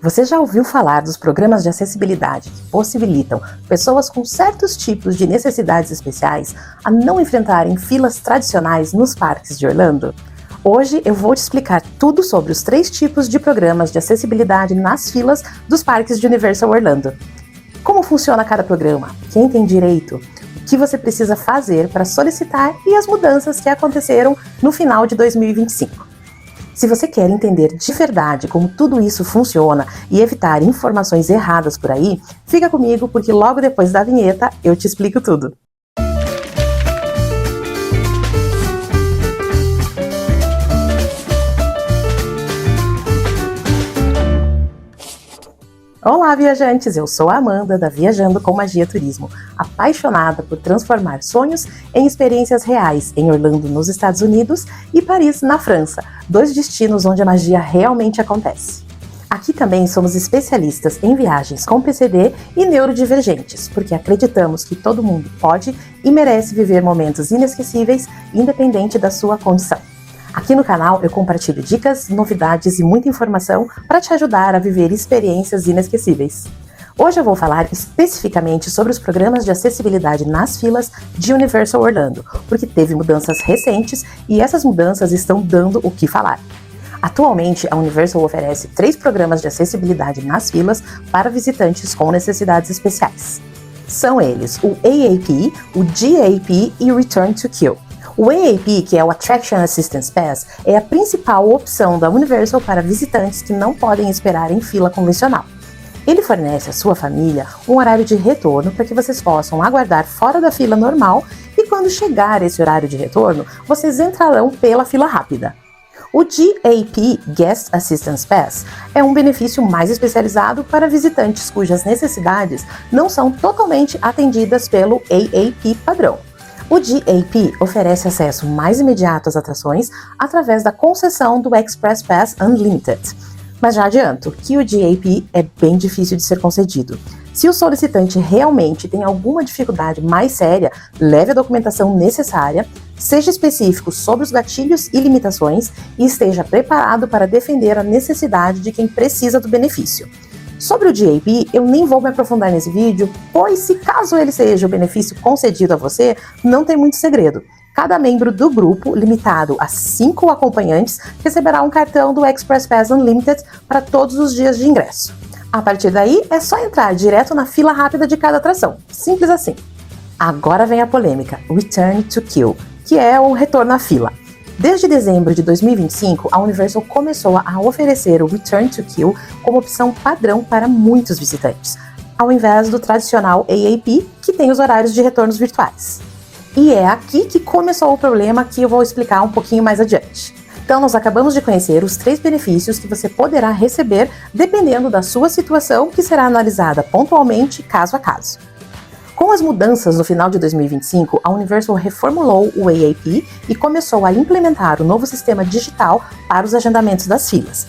Você já ouviu falar dos programas de acessibilidade que possibilitam pessoas com certos tipos de necessidades especiais a não enfrentarem filas tradicionais nos parques de Orlando? Hoje eu vou te explicar tudo sobre os 3 tipos de programas de acessibilidade nas filas dos parques de Universal Orlando. Como funciona cada programa? Quem tem direito? O que você precisa fazer para solicitar e as mudanças que aconteceram no final de 2025. Se você quer entender de verdade como tudo isso funciona e evitar informações erradas por aí, fica comigo porque logo depois da vinheta eu te explico tudo. Olá, viajantes! Eu sou a Amanda, da Viajando com Magia Turismo, apaixonada por transformar sonhos em experiências reais em Orlando, nos Estados Unidos, e Paris, na França, 2 destinos onde a magia realmente acontece. Aqui também somos especialistas em viagens com PCD e neurodivergentes, porque acreditamos que todo mundo pode e merece viver momentos inesquecíveis, independente da sua condição. Aqui no canal eu compartilho dicas, novidades e muita informação para te ajudar a viver experiências inesquecíveis. Hoje eu vou falar especificamente sobre os programas de acessibilidade nas filas de Universal Orlando, porque teve mudanças recentes e essas mudanças estão dando o que falar. Atualmente, a Universal oferece 3 programas de acessibilidade nas filas para visitantes com necessidades especiais. São eles o AAP, o GAP e o Return to Queue. O AAP, que é o Attraction Assistance Pass, é a principal opção da Universal para visitantes que não podem esperar em fila convencional. Ele fornece à sua família um horário de retorno para que vocês possam aguardar fora da fila normal e quando chegar esse horário de retorno, vocês entrarão pela fila rápida. O GAP, Guest Assistance Pass, é um benefício mais especializado para visitantes cujas necessidades não são totalmente atendidas pelo AAP padrão. O GAP oferece acesso mais imediato às atrações através da concessão do Express Pass Unlimited. Mas já adianto que o GAP é bem difícil de ser concedido. Se o solicitante realmente tem alguma dificuldade mais séria, leve a documentação necessária, seja específico sobre os gatilhos e limitações e esteja preparado para defender a necessidade de quem precisa do benefício. Sobre o GAP, eu nem vou me aprofundar nesse vídeo, pois se caso ele seja o benefício concedido a você, não tem muito segredo. Cada membro do grupo, limitado a 5 acompanhantes, receberá um cartão do Express Pass Unlimited para todos os dias de ingresso. A partir daí, é só entrar direto na fila rápida de cada atração. Simples assim. Agora vem a polêmica, Return to Queue, que é o retorno à fila. Desde dezembro de 2025, a Universal começou a oferecer o Return to Queue como opção padrão para muitos visitantes, ao invés do tradicional AAP, que tem os horários de retornos virtuais. E é aqui que começou o problema que eu vou explicar um pouquinho mais adiante. Então, nós acabamos de conhecer os 3 benefícios que você poderá receber dependendo da sua situação, que será analisada pontualmente, caso a caso. Com as mudanças no final de 2025, a Universal reformulou o AAP e começou a implementar o novo sistema digital para os agendamentos das filas.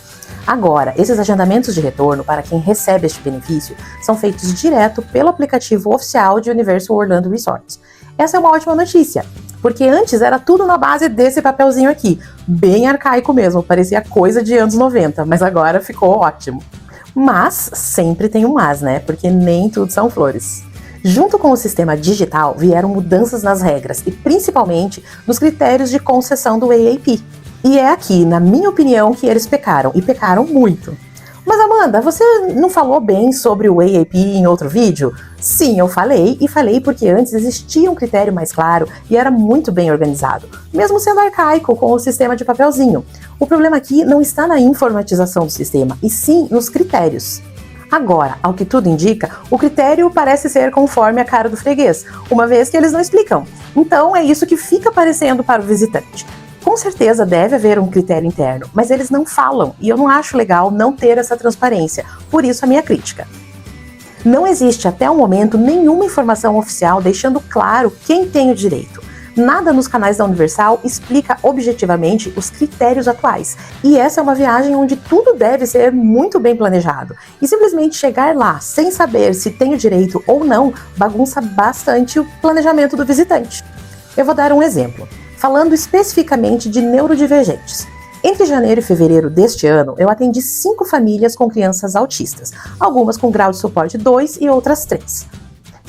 Agora, esses agendamentos de retorno para quem recebe este benefício são feitos direto pelo aplicativo oficial de Universal Orlando Resort. Essa é uma ótima notícia, porque antes era tudo na base desse papelzinho aqui, bem arcaico mesmo, parecia coisa de anos 90, mas agora ficou ótimo. Mas sempre tem um mas, né? Porque nem tudo são flores. Junto com o sistema digital, vieram mudanças nas regras e principalmente nos critérios de concessão do AAP. E é aqui, na minha opinião, que eles pecaram, e pecaram muito. Mas Amanda, você não falou bem sobre o AAP em outro vídeo? Sim, eu falei, e falei porque antes existia um critério mais claro e era muito bem organizado, mesmo sendo arcaico com o sistema de papelzinho. O problema aqui não está na informatização do sistema, e sim nos critérios. Agora, ao que tudo indica, o critério parece ser conforme a cara do freguês, uma vez que eles não explicam. Então é isso que fica aparecendo para o visitante. Com certeza deve haver um critério interno, mas eles não falam e eu não acho legal não ter essa transparência, por isso a minha crítica. Não existe até o momento nenhuma informação oficial deixando claro quem tem o direito. Nada nos canais da Universal explica objetivamente os critérios atuais. E essa é uma viagem onde tudo deve ser muito bem planejado. E simplesmente chegar lá sem saber se tem o direito ou não bagunça bastante o planejamento do visitante. Eu vou dar um exemplo, falando especificamente de neurodivergentes. Entre janeiro e fevereiro deste ano, eu atendi 5 famílias com crianças autistas, algumas com grau de suporte 2 e outras 3.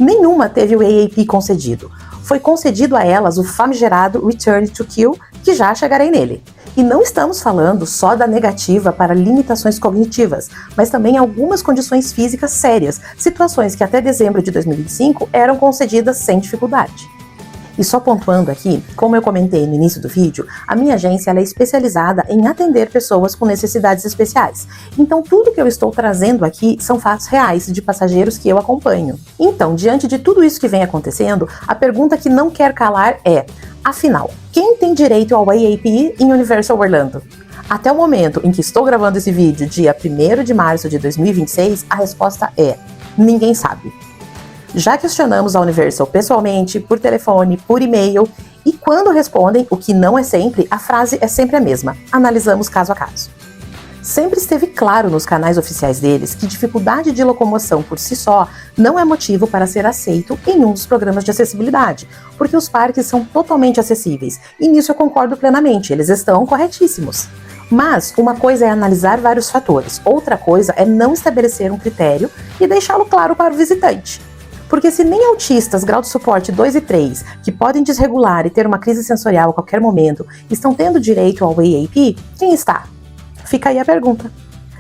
Nenhuma teve o AAP concedido. Foi concedido a elas o famigerado Return to Kill, que já chegarei nele. E não estamos falando só da negativa para limitações cognitivas, mas também algumas condições físicas sérias, situações que até dezembro de 2025 eram concedidas sem dificuldade. E só pontuando aqui, como eu comentei no início do vídeo, a minha agência ela é especializada em atender pessoas com necessidades especiais. Então tudo que eu estou trazendo aqui são fatos reais de passageiros que eu acompanho. Então, diante de tudo isso que vem acontecendo, a pergunta que não quer calar é: afinal, quem tem direito ao AAP em Universal Orlando? Até o momento em que estou gravando esse vídeo, dia 1º de março de 2026, a resposta é: ninguém sabe. Já questionamos a Universal pessoalmente, por telefone, por e-mail, e quando respondem, o que não é sempre, a frase é sempre a mesma: analisamos caso a caso. Sempre esteve claro nos canais oficiais deles que dificuldade de locomoção por si só não é motivo para ser aceito em um dos programas de acessibilidade, porque os parques são totalmente acessíveis, e nisso eu concordo plenamente, eles estão corretíssimos. Mas uma coisa é analisar vários fatores, outra coisa é não estabelecer um critério e deixá-lo claro para o visitante. Porque se nem autistas grau de suporte 2 e 3, que podem desregular e ter uma crise sensorial a qualquer momento, estão tendo direito ao AAP, quem está? Fica aí a pergunta.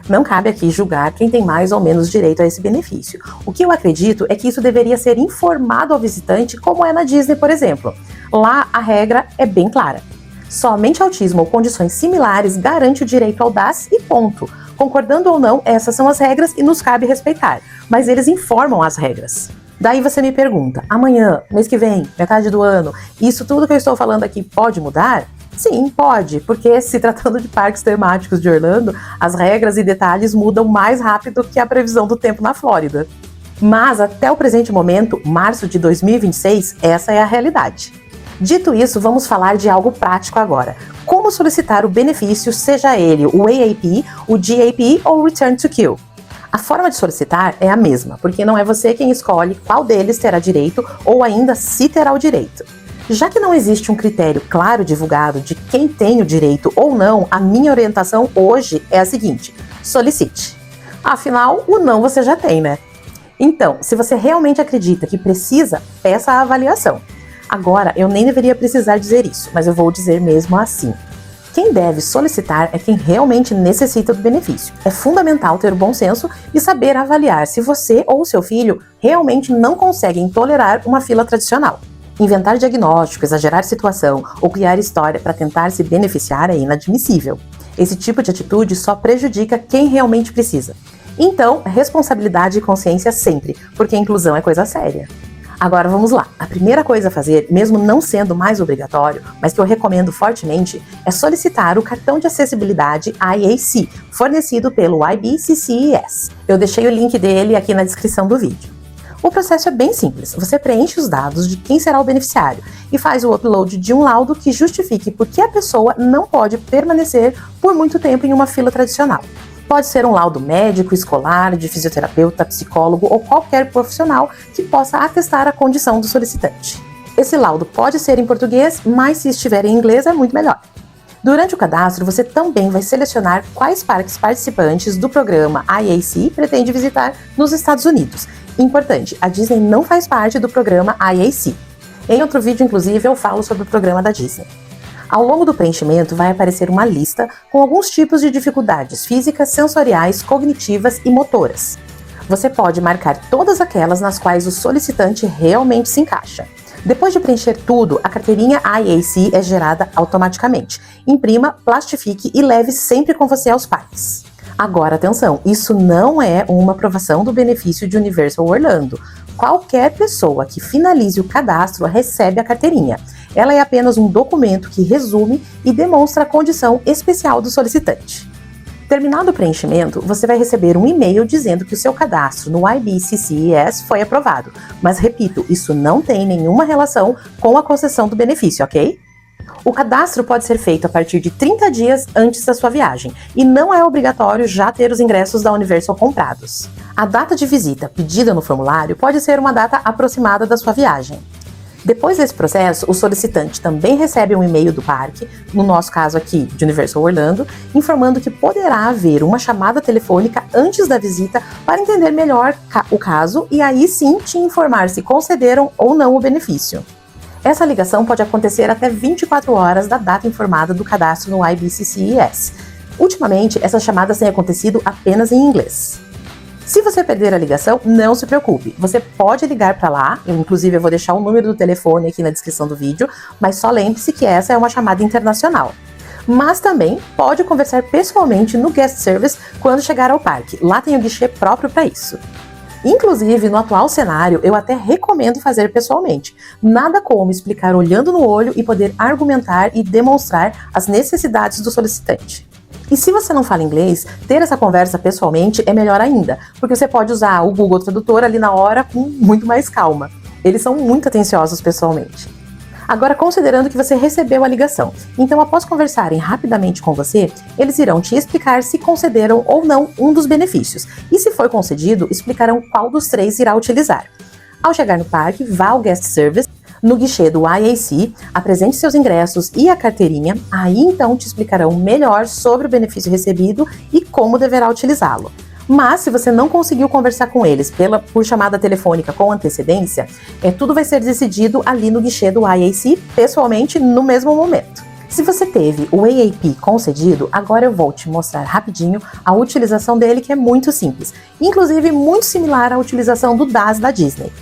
Não cabe aqui julgar quem tem mais ou menos direito a esse benefício. O que eu acredito é que isso deveria ser informado ao visitante, como é na Disney, por exemplo. Lá a regra é bem clara. Somente autismo ou condições similares garante o direito ao DAS e ponto. Concordando ou não, essas são as regras e nos cabe respeitar. Mas eles informam as regras. Daí você me pergunta: amanhã, mês que vem, metade do ano, isso tudo que eu estou falando aqui pode mudar? Sim, pode, porque se tratando de parques temáticos de Orlando, as regras e detalhes mudam mais rápido que a previsão do tempo na Flórida. Mas até o presente momento, março de 2026, essa é a realidade. Dito isso, vamos falar de algo prático agora. Como solicitar o benefício, seja ele o AAP, o GAP ou o Return to Kill? A forma de solicitar é a mesma, porque não é você quem escolhe qual deles terá direito ou ainda se terá o direito. Já que não existe um critério claro divulgado de quem tem o direito ou não, a minha orientação hoje é a seguinte: solicite. Afinal, o não você já tem, né? Então, se você realmente acredita que precisa, peça a avaliação. Agora, eu nem deveria precisar dizer isso, mas eu vou dizer mesmo assim. Quem deve solicitar é quem realmente necessita do benefício. É fundamental ter o bom senso e saber avaliar se você ou seu filho realmente não conseguem tolerar uma fila tradicional. Inventar diagnóstico, exagerar situação ou criar história para tentar se beneficiar é inadmissível. Esse tipo de atitude só prejudica quem realmente precisa. Então, responsabilidade e consciência sempre, porque a inclusão é coisa séria. Agora vamos lá, a primeira coisa a fazer, mesmo não sendo mais obrigatório, mas que eu recomendo fortemente, é solicitar o cartão de acessibilidade IAC, fornecido pelo IBCCES. Eu deixei o link dele aqui na descrição do vídeo. O processo é bem simples, você preenche os dados de quem será o beneficiário e faz o upload de um laudo que justifique por que a pessoa não pode permanecer por muito tempo em uma fila tradicional. Pode ser um laudo médico, escolar, de fisioterapeuta, psicólogo ou qualquer profissional que possa atestar a condição do solicitante. Esse laudo pode ser em português, mas se estiver em inglês é muito melhor. Durante o cadastro, você também vai selecionar quais parques participantes do programa IAC pretende visitar nos Estados Unidos. Importante, a Disney não faz parte do programa IAC. Em outro vídeo, inclusive, eu falo sobre o programa da Disney. Ao longo do preenchimento vai aparecer uma lista com alguns tipos de dificuldades físicas, sensoriais, cognitivas e motoras. Você pode marcar todas aquelas nas quais o solicitante realmente se encaixa. Depois de preencher tudo, a carteirinha IAC é gerada automaticamente. Imprima, plastifique e leve sempre com você aos parques. Agora, atenção, isso não é uma aprovação do benefício de Universal Orlando. Qualquer pessoa que finalize o cadastro recebe a carteirinha. Ela é apenas um documento que resume e demonstra a condição especial do solicitante. Terminado o preenchimento, você vai receber um e-mail dizendo que o seu cadastro no IBCCES foi aprovado. Mas repito, isso não tem nenhuma relação com a concessão do benefício, ok? O cadastro pode ser feito a partir de 30 dias antes da sua viagem e não é obrigatório já ter os ingressos da Universal comprados. A data de visita pedida no formulário pode ser uma data aproximada da sua viagem. Depois desse processo, o solicitante também recebe um e-mail do parque, no nosso caso aqui de Universal Orlando, informando que poderá haver uma chamada telefônica antes da visita para entender melhor o caso e aí sim te informar se concederam ou não o benefício. Essa ligação pode acontecer até 24 horas da data informada do cadastro no IBCCES. Ultimamente, essas chamadas têm acontecido apenas em inglês. Se você perder a ligação, não se preocupe, você pode ligar para lá, inclusive eu vou deixar o número do telefone aqui na descrição do vídeo, mas só lembre-se que essa é uma chamada internacional. Mas também pode conversar pessoalmente no Guest Service quando chegar ao parque, lá tem o guichê próprio para isso. Inclusive, no atual cenário, eu até recomendo fazer pessoalmente. Nada como explicar olhando no olho e poder argumentar e demonstrar as necessidades do solicitante. E se você não fala inglês, ter essa conversa pessoalmente é melhor ainda, porque você pode usar o Google Tradutor ali na hora com muito mais calma. Eles são muito atenciosos pessoalmente. Agora, considerando que você recebeu a ligação, então após conversarem rapidamente com você, eles irão te explicar se concederam ou não um dos benefícios, e se foi concedido, explicarão qual dos 3 irá utilizar. Ao chegar no parque, vá ao Guest Service, no guichê do IAC, apresente seus ingressos e a carteirinha, aí então te explicarão melhor sobre o benefício recebido e como deverá utilizá-lo. Mas se você não conseguiu conversar com eles por chamada telefônica com antecedência, tudo vai ser decidido ali no guichê do IAC, pessoalmente, no mesmo momento. Se você teve o AAP concedido, agora eu vou te mostrar rapidinho a utilização dele, que é muito simples, inclusive muito similar à utilização do DAS da Disney.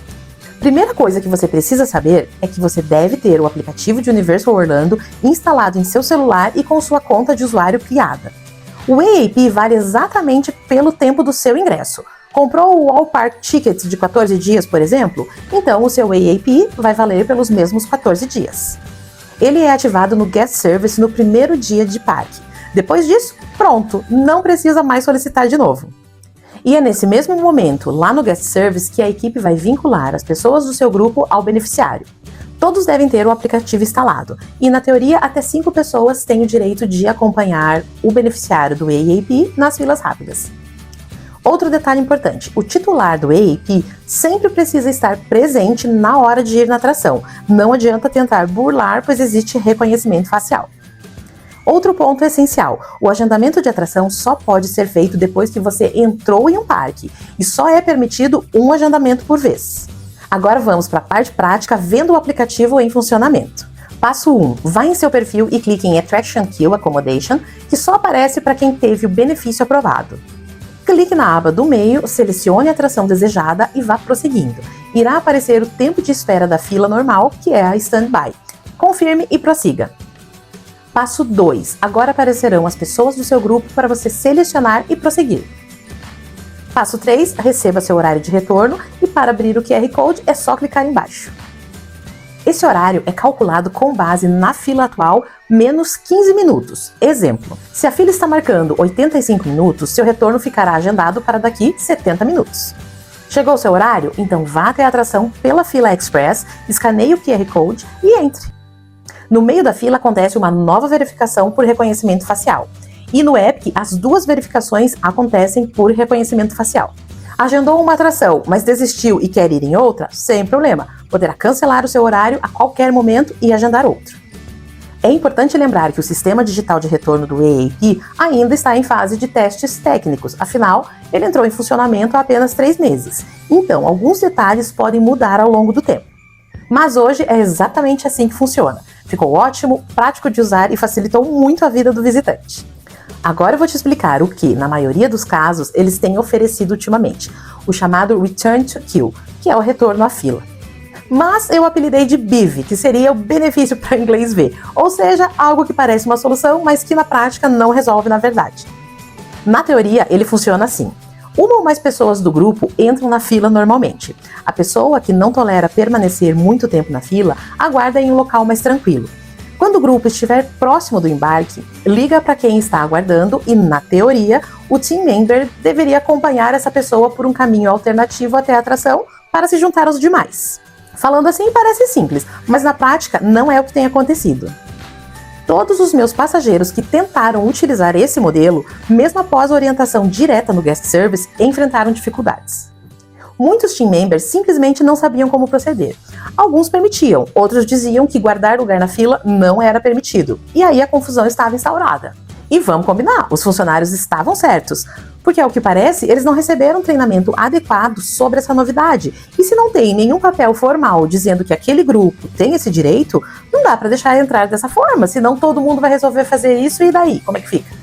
Primeira coisa que você precisa saber é que você deve ter o aplicativo de Universal Orlando instalado em seu celular e com sua conta de usuário criada. O AAP vale exatamente pelo tempo do seu ingresso. Comprou o All Park Tickets de 14 dias, por exemplo? Então o seu AAP vai valer pelos mesmos 14 dias. Ele é ativado no Guest Service no primeiro dia de parque. Depois disso, pronto, não precisa mais solicitar de novo. E é nesse mesmo momento, lá no Guest Service, que a equipe vai vincular as pessoas do seu grupo ao beneficiário. Todos devem ter o aplicativo instalado, e na teoria até 5 pessoas têm o direito de acompanhar o beneficiário do AAP nas filas rápidas. Outro detalhe importante, o titular do AAP sempre precisa estar presente na hora de ir na atração, não adianta tentar burlar, pois existe reconhecimento facial. Outro ponto essencial, o agendamento de atração só pode ser feito depois que você entrou em um parque, e só é permitido um agendamento por vez. Agora vamos para a parte prática vendo o aplicativo em funcionamento. Passo 1. Vá em seu perfil e clique em Attraction Queue Accommodation, que só aparece para quem teve o benefício aprovado. Clique na aba do meio, selecione a atração desejada e vá prosseguindo. Irá aparecer o tempo de espera da fila normal, que é a Standby. Confirme e prossiga. Passo 2. Agora aparecerão as pessoas do seu grupo para você selecionar e prosseguir. Passo 3. Receba seu horário de retorno e para abrir o QR Code é só clicar embaixo. Esse horário é calculado com base na fila atual menos 15 minutos. Exemplo, se a fila está marcando 85 minutos, seu retorno ficará agendado para daqui 70 minutos. Chegou o seu horário? Então vá até a atração pela fila Express, escaneie o QR Code e entre. No meio da fila acontece uma nova verificação por reconhecimento facial. E no Epic, as 2 verificações acontecem por reconhecimento facial. Agendou uma atração, mas desistiu e quer ir em outra? Sem problema, poderá cancelar o seu horário a qualquer momento e agendar outro. É importante lembrar que o sistema digital de retorno do AAP ainda está em fase de testes técnicos, afinal, ele entrou em funcionamento há apenas 3 meses. Então, alguns detalhes podem mudar ao longo do tempo. Mas hoje é exatamente assim que funciona. Ficou ótimo, prático de usar e facilitou muito a vida do visitante. Agora eu vou te explicar o que, na maioria dos casos, eles têm oferecido ultimamente, o chamado Return to Queue, que é o retorno à fila. Mas eu apelidei de BIV, que seria o benefício para o inglês ver, ou seja, algo que parece uma solução, mas que na prática não resolve na verdade. Na teoria, ele funciona assim. Uma ou mais pessoas do grupo entram na fila normalmente. A pessoa que não tolera permanecer muito tempo na fila, aguarda em um local mais tranquilo. Quando o grupo estiver próximo do embarque, liga para quem está aguardando e, na teoria, o team member deveria acompanhar essa pessoa por um caminho alternativo até a atração para se juntar aos demais. Falando assim parece simples, mas na prática não é o que tem acontecido. Todos os meus passageiros que tentaram utilizar esse modelo, mesmo após a orientação direta no Guest Service, enfrentaram dificuldades. Muitos team members simplesmente não sabiam como proceder. Alguns permitiam, outros diziam que guardar lugar na fila não era permitido. E aí a confusão estava instaurada. E vamos combinar, os funcionários estavam certos, porque ao que parece, eles não receberam treinamento adequado sobre essa novidade. E se não tem nenhum papel formal dizendo que aquele grupo tem esse direito, não dá para deixar entrar dessa forma, senão todo mundo vai resolver fazer isso e daí, como é que fica?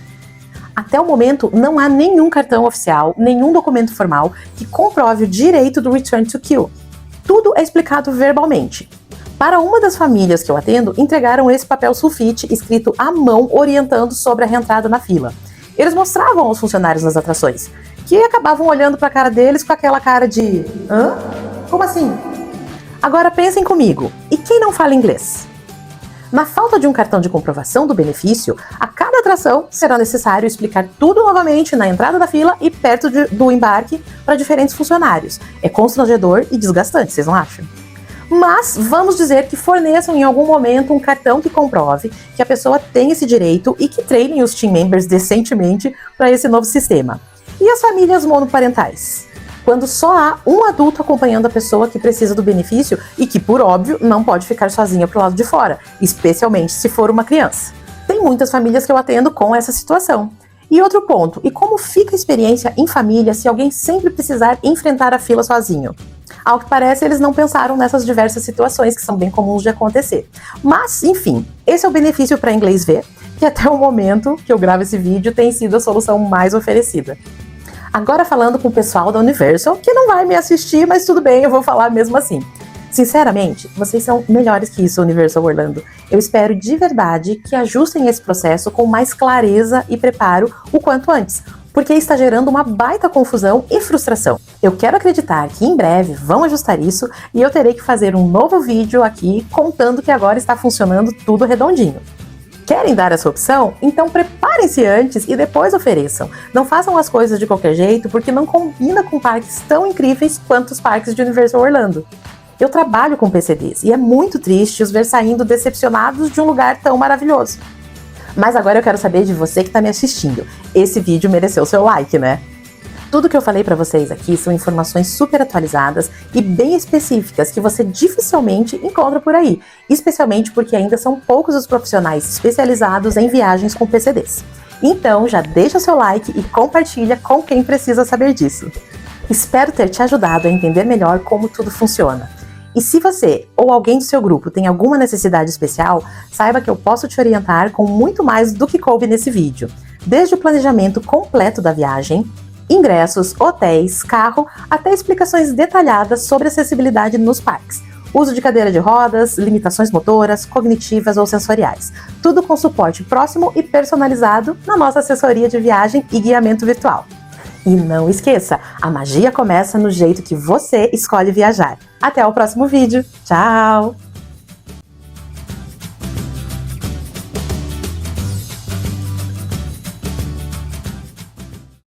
Até o momento, não há nenhum cartão oficial, nenhum documento formal que comprove o direito do Return to Kill. Tudo é explicado verbalmente. Para uma das famílias que eu atendo, entregaram esse papel sulfite escrito à mão orientando sobre a reentrada na fila. Eles mostravam aos funcionários nas atrações, que acabavam olhando para a cara deles com aquela cara de hã? Como assim? Agora pensem comigo, e quem não fala inglês? Na falta de um cartão de comprovação do benefício, a cada atração será necessário explicar tudo novamente na entrada da fila e perto do embarque para diferentes funcionários. É constrangedor e desgastante, vocês não acham? Mas vamos dizer que forneçam em algum momento um cartão que comprove que a pessoa tem esse direito e que treinem os team members decentemente para esse novo sistema. E as famílias monoparentais? Quando só há um adulto acompanhando a pessoa que precisa do benefício e que, por óbvio, não pode ficar sozinha pro lado de fora, especialmente se for uma criança. Tem muitas famílias que eu atendo com essa situação. E outro ponto, e como fica a experiência em família se alguém sempre precisar enfrentar a fila sozinho? Ao que parece, eles não pensaram nessas diversas situações que são bem comuns de acontecer. Mas, enfim, esse é o benefício para inglês ver, que até o momento que eu gravo esse vídeo tem sido a solução mais oferecida. Agora falando com o pessoal da Universal, que não vai me assistir, mas tudo bem, eu vou falar mesmo assim. Sinceramente, vocês são melhores que isso, Universal Orlando. Eu espero de verdade que ajustem esse processo com mais clareza e preparo o quanto antes, porque está gerando uma baita confusão e frustração. Eu quero acreditar que em breve vão ajustar isso e eu terei que fazer um novo vídeo aqui contando que agora está funcionando tudo redondinho. Querem dar essa opção? Então preparem-se antes e depois ofereçam. Não façam as coisas de qualquer jeito porque não combina com parques tão incríveis quanto os parques de Universal Orlando. Eu trabalho com PCDs e é muito triste os ver saindo decepcionados de um lugar tão maravilhoso. Mas agora eu quero saber de você que está me assistindo. Esse vídeo mereceu seu like, né? Tudo que eu falei para vocês aqui são informações super atualizadas e bem específicas que você dificilmente encontra por aí, especialmente porque ainda são poucos os profissionais especializados em viagens com PCDs. Então já deixa seu like e compartilha com quem precisa saber disso. Espero ter te ajudado a entender melhor como tudo funciona. E se você ou alguém do seu grupo tem alguma necessidade especial, saiba que eu posso te orientar com muito mais do que coube nesse vídeo. Desde o planejamento completo da viagem, ingressos, hotéis, carro, até explicações detalhadas sobre acessibilidade nos parques. Uso de cadeira de rodas, limitações motoras, cognitivas ou sensoriais. Tudo com suporte próximo e personalizado na nossa assessoria de viagem e guiamento virtual. E não esqueça, a magia começa no jeito que você escolhe viajar. Até o próximo vídeo. Tchau!